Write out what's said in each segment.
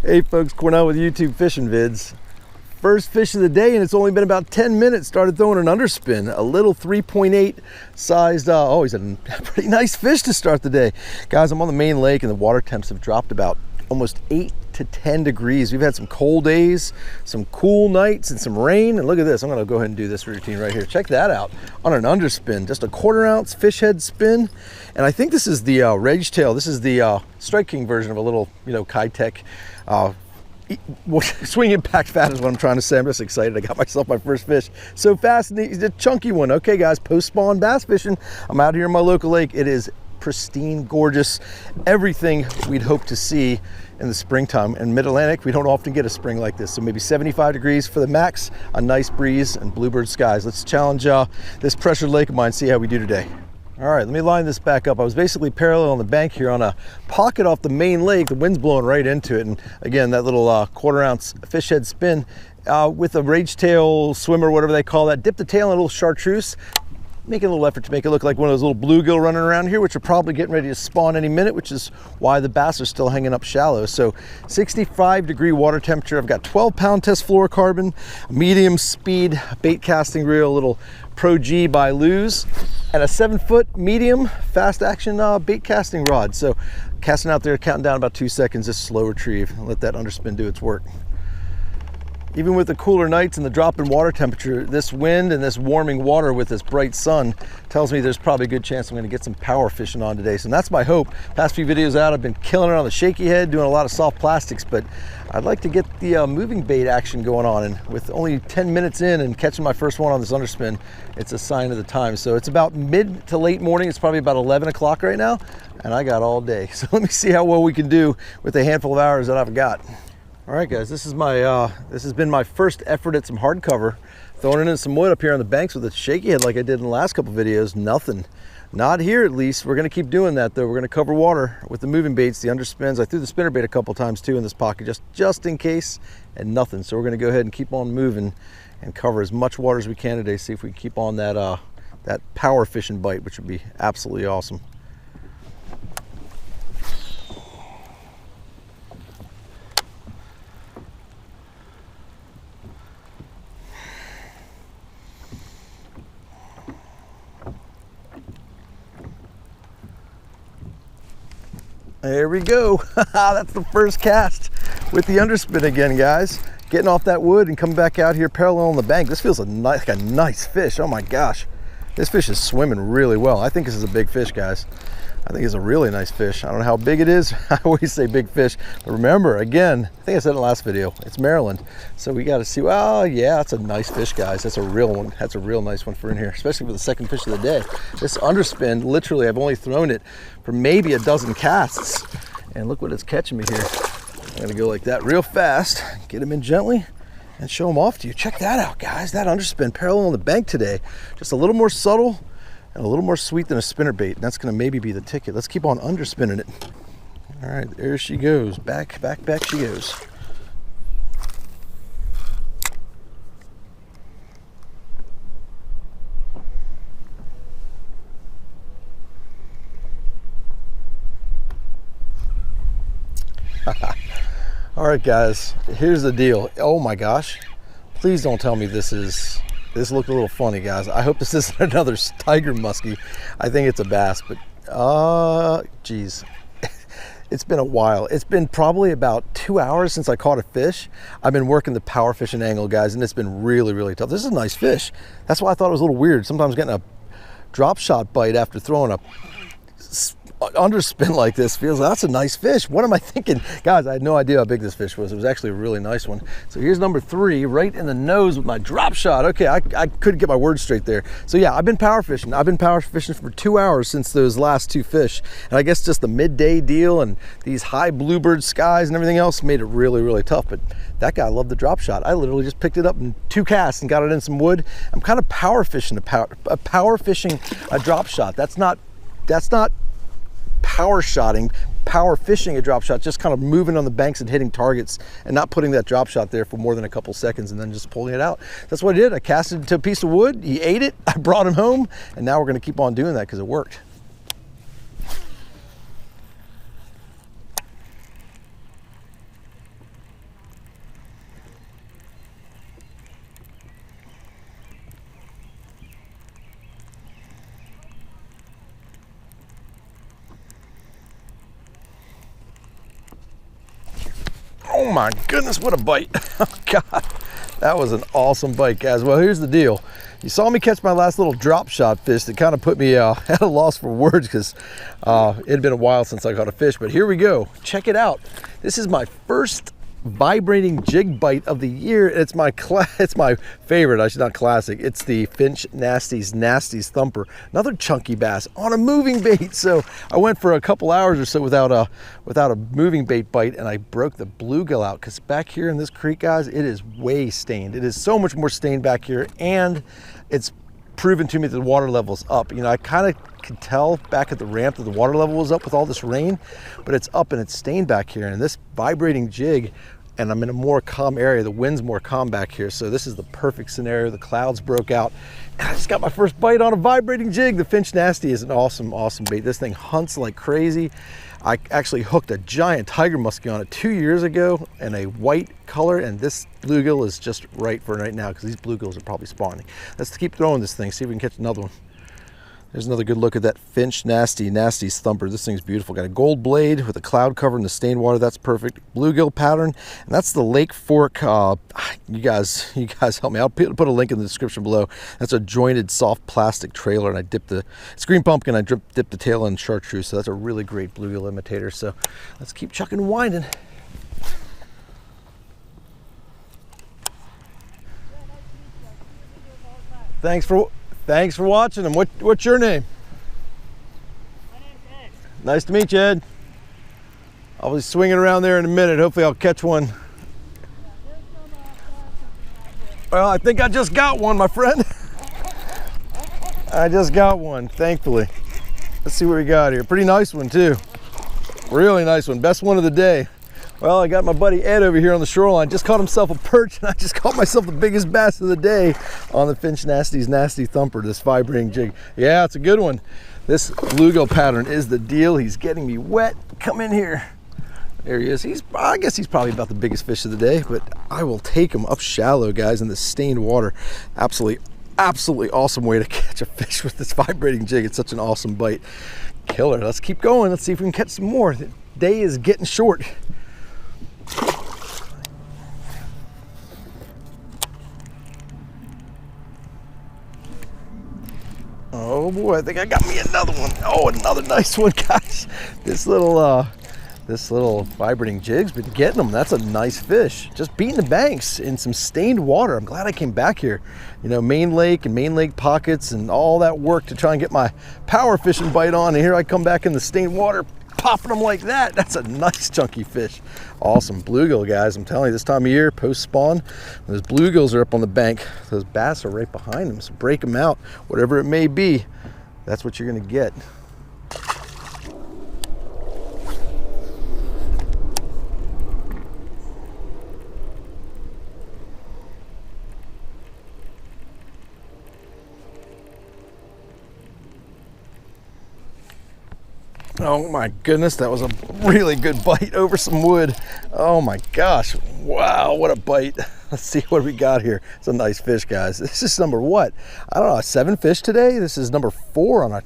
Hey folks, Cornell with YouTube Fishing Vids. First fish of the day, and it's only been about 10 minutes. Started throwing an underspin, a little 3.8 sized, oh, he's a pretty nice fish to start the day. Guys, I'm on the main lake and the water temps have dropped about almost 8 to 10 degrees. We've had some cold days, some cool nights, and some rain. And look at this, I'm gonna go ahead and do this routine right here. Check that out on an underspin, just a 1/4 ounce fish head spin. And I think this is the Rage Tail. This is the Strike King version of a little, Kitech swing impact fat is what I'm trying to say. I'm just excited. I got myself my first fish so fast, and he's a chunky one. Okay guys, post spawn bass fishing. I'm out here in my local lake. It is pristine, gorgeous, everything we'd hope to see in the springtime. In mid-Atlantic, we don't often get a spring like this, so maybe 75 degrees for the max, a nice breeze, and bluebird skies. Let's challenge this pressured lake of mine, see how we do today. All right, let me line this back up. I was basically parallel on the bank here on a pocket off the main lake. The wind's blowing right into it, and again, that little 1/4 ounce fish head spin with a Rage Tail swimmer, whatever they call that. Dip the tail in a little chartreuse, making a little effort to make it look like one of those little bluegill running around here, which are probably getting ready to spawn any minute, which is why the bass are still hanging up shallow. So 65-degree water temperature. I've got 12-pound test fluorocarbon, medium speed bait casting reel, little Pro G by Luz, and a 7-foot medium fast action bait casting rod. So casting out there, counting down about 2 seconds, just slow retrieve and let that underspin do its work. Even with the cooler nights and the drop in water temperature, this wind and this warming water with this bright sun tells me there's probably a good chance I'm gonna get some power fishing on today. So that's my hope. Past few videos out, I've been killing it on the shaky head, doing a lot of soft plastics, but I'd like to get the moving bait action going on. And with only 10 minutes in and catching my first one on this underspin, it's a sign of the time. So it's about mid to late morning. It's probably about 11 o'clock right now, and I got all day. So let me see how well we can do with the handful of hours that I've got. All right guys, this is my this has been my first effort at some hardcover, throwing it in some wood up here on the banks with a shaky head like I did in the last couple videos. Nothing, not here at least. We're gonna keep doing that though. We're gonna cover water with the moving baits, the underspins. I threw the spinner bait a couple times too in this pocket, just in case, and nothing. So we're gonna go ahead and keep on moving and cover as much water as we can today. See if we can keep on that that power fishing bite, which would be absolutely awesome. There we go. That's the first cast with the underspin again, guys. Getting off that wood and coming back out here parallel on the bank. This feels like a nice fish. Oh my gosh. This fish is swimming really well. I think this is a big fish, guys. I think it's a really nice fish. I don't know how big it is. I always say big fish, but remember, again, I think I said in the last video, it's Maryland. So we got to see, well, yeah, that's a nice fish, guys. That's a real one. That's a real nice one for in here, especially for the second fish of the day. This underspin, literally, I've only thrown it for maybe a dozen casts. And look what it's catching me here. I'm gonna go like that real fast, get him in gently, and show him off to you. Check that out, guys. That underspin parallel on the bank today. Just a little more subtle, and a little more sweet than a spinner bait. And that's gonna maybe be the ticket. Let's keep on underspinning it. All right, there she goes. Back she goes. All right, guys, here's the deal. Oh my gosh, please don't tell me this looked a little funny, guys. I hope this isn't another tiger muskie. I think it's a bass, but geez, it's been a while. It's been probably about 2 hours since I caught a fish. I've been working the power fishing angle, guys, and it's been really, really tough. This is a nice fish. That's why I thought it was a little weird. Sometimes getting a drop shot bite after throwing a underspin like this feels, that's a nice fish. What am I thinking? Guys, I had no idea how big this fish was. It was actually a really nice one. So here's number 3 right in the nose with my drop shot. Okay, I couldn't get my words straight there. So yeah, I've been power fishing. I've been power fishing for 2 hours since those last 2 fish. And I guess just the midday deal and these high bluebird skies and everything else made it really, really tough. But that guy loved the drop shot. I literally just picked it up in 2 casts and got it in some wood. I'm kind of power fishing a drop shot. That's not power shotting, power fishing a drop shot, just kind of moving on the banks and hitting targets and not putting that drop shot there for more than a couple seconds and then just pulling it out. That's what I did. I cast it to a piece of wood, he ate it, I brought him home, and now we're going to keep on doing that because it worked. Oh my goodness, what a bite. Oh God, that was an awesome bite, guys. Well, here's the deal. You saw me catch my last little drop shot fish that kind of put me at a loss for words because it had been a while since I caught a fish, but here we go. Check it out. This is my first vibrating jig bite of the year. It's my favorite. I should not classic. It's the Finch Nasty Thumper, another chunky bass on a moving bait. So I went for a couple hours or so without a moving bait bite, and I broke the bluegill out because back here in this creek, guys, it is way stained. It is so much more stained back here, and it's proven to me that the water level's up. You know, I kind of could tell back at the ramp that the water level was up with all this rain, but it's up and it's stained back here. And this vibrating jig, and I'm in a more calm area, the wind's more calm back here, so this is the perfect scenario. The clouds broke out, and I just got my first bite on a vibrating jig. The Finch Nasty is an awesome bait. This thing hunts like crazy. I actually hooked a giant tiger muskie on it 2 years ago in a white color, and this bluegill is just right for right now because these bluegills are probably spawning. Let's keep throwing this thing, see if we can catch another one. There's another good look at that Finch Nasty Thumper. This thing's beautiful. Got a gold blade with a cloud cover in the stained water. That's perfect. Bluegill pattern, and that's the Lake Fork. You guys help me. I'll put a link in the description below. That's a jointed soft plastic trailer, and I dipped it's green pumpkin. I dipped the tail in chartreuse, so that's a really great bluegill imitator. So let's keep chucking and winding. Thanks for watching. And what's your name? My name's Ed. Nice to meet you, Ed. I'll be swinging around there in a minute. Hopefully I'll catch one. Well, I think I just got one, my friend. I just got one, thankfully. Let's see what we got here. Pretty nice one too. Really nice one. Best one of the day. Well, I got my buddy Ed over here on the shoreline. Just caught himself a perch, and I just caught myself the biggest bass of the day on the Finch Nasty's Nasty Thumper, this vibrating jig. Yeah, it's a good one. This bluegill pattern is the deal. He's getting me wet. Come in here. There he is. I guess he's probably about the biggest fish of the day, but I will take him up shallow, guys, in the stained water. Absolutely awesome way to catch a fish with this vibrating jig. It's such an awesome bite. Killer. Let's keep going. Let's see if we can catch some more. The day is getting short. Oh boy, I think I got me another one. Oh, another nice one, guys. This little vibrating jig's been getting them. That's a nice fish. Just beating the banks in some stained water. I'm glad I came back here. You know, Main Lake and Main Lake pockets and all that work to try and get my power fishing bite on. And here I come back in the stained water, popping them like that. That's a nice chunky fish. Awesome bluegill, guys. I'm telling you, this time of year, post spawn, those bluegills are up on the bank. Those bass are right behind them. So break them out, whatever it may be. That's what you're gonna get. Oh my goodness, that was a really good bite over some wood. Oh my gosh, wow, what a bite. Let's see what we got here. It's a nice fish, guys. This is number what? I don't know, 7 fish today? This is number 4 on a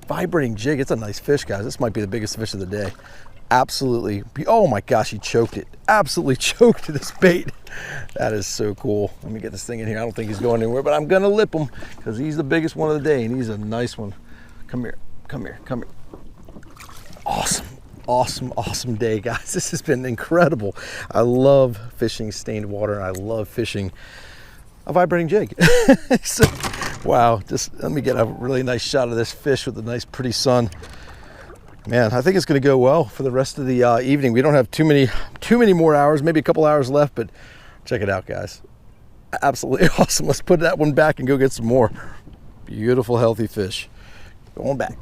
vibrating jig. It's a nice fish, guys. This might be the biggest fish of the day. Absolutely, oh my gosh, he choked it. Absolutely choked this bait. That is so cool. Let me get this thing in here. I don't think he's going anywhere, but I'm gonna lip him because he's the biggest one of the day, and he's a nice one. Come here, come here, come here. Awesome day, guys. This has been incredible. I love fishing stained water, and I love fishing a vibrating jig. So, wow, just let me get a really nice shot of this fish with a nice pretty sun. Man, I think it's gonna go well for the rest of the evening. We don't have too many more hours, maybe a couple hours left, but check it out, guys. Absolutely awesome. Let's put that one back and go get some more. Beautiful, healthy fish. Going back.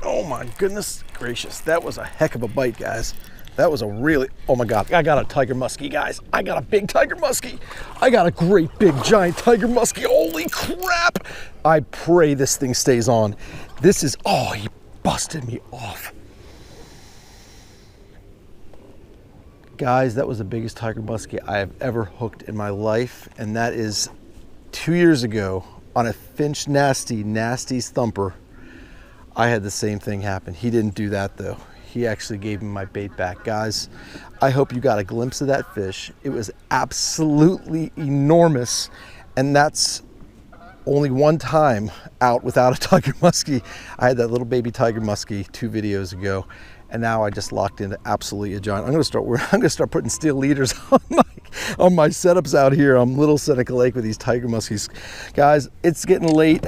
Oh my goodness gracious. That was a heck of a bite, guys. That was a really, oh my God, I got a tiger muskie, guys. I got a big tiger muskie. I got a great big giant tiger muskie. Holy crap. I pray this thing stays on. This is, oh, he busted me off. Guys, that was the biggest tiger muskie I have ever hooked in my life, and that is 2 years ago on a Finch Nasty's Thumper. I had the same thing happen. He didn't do that though. He actually gave me my bait back. Guys, I hope you got a glimpse of that fish. It was absolutely enormous, and that's only one time out without a tiger muskie. I had that little baby tiger muskie 2 videos ago, and now I just locked into absolutely a giant. I'm gonna start putting steel leaders on my setups out here on Little Seneca Lake with these tiger muskies. Guys, it's getting late.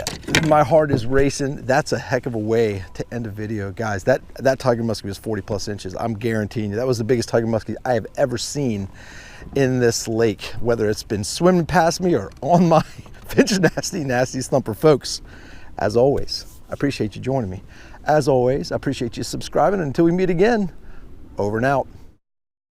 My heart is racing. That's a heck of a way to end a video. Guys, that tiger muskie was 40 plus inches. I'm guaranteeing you. That was the biggest tiger muskie I have ever seen in this lake, whether it's been swimming past me or on my Finch Nasty Thumper. Folks, as always, I appreciate you joining me. As always, I appreciate you subscribing. Until we meet again, over and out.